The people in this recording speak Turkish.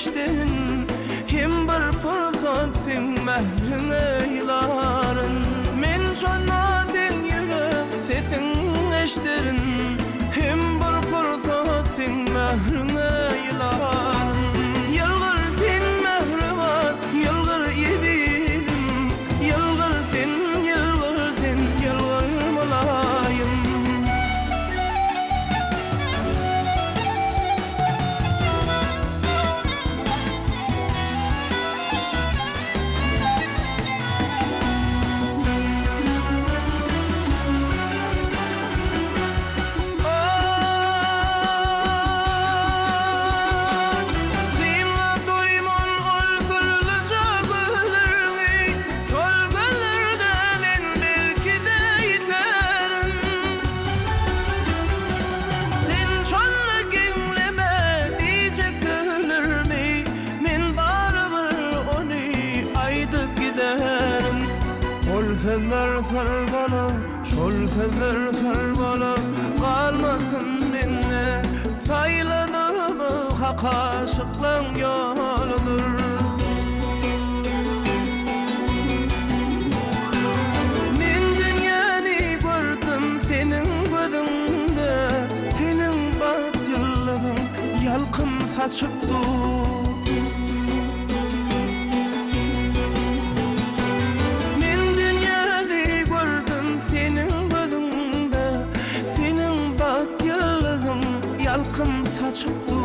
eşdin hem bir fırsatın mehrin eyların men şona sen yürek sesin eşdirin hem bir fırsatın mehrin eyların yılgır sen mehriban yılgır yedidim yılgır sen yılgır mulayim Sözler sarbalı, şol sözler sarbalı kalmasın minne saylanımı hak aşıklığın yoludur men dünyani gördüm senin gözünde senin batyıllığın yalkın saçıptı yalkın saçıp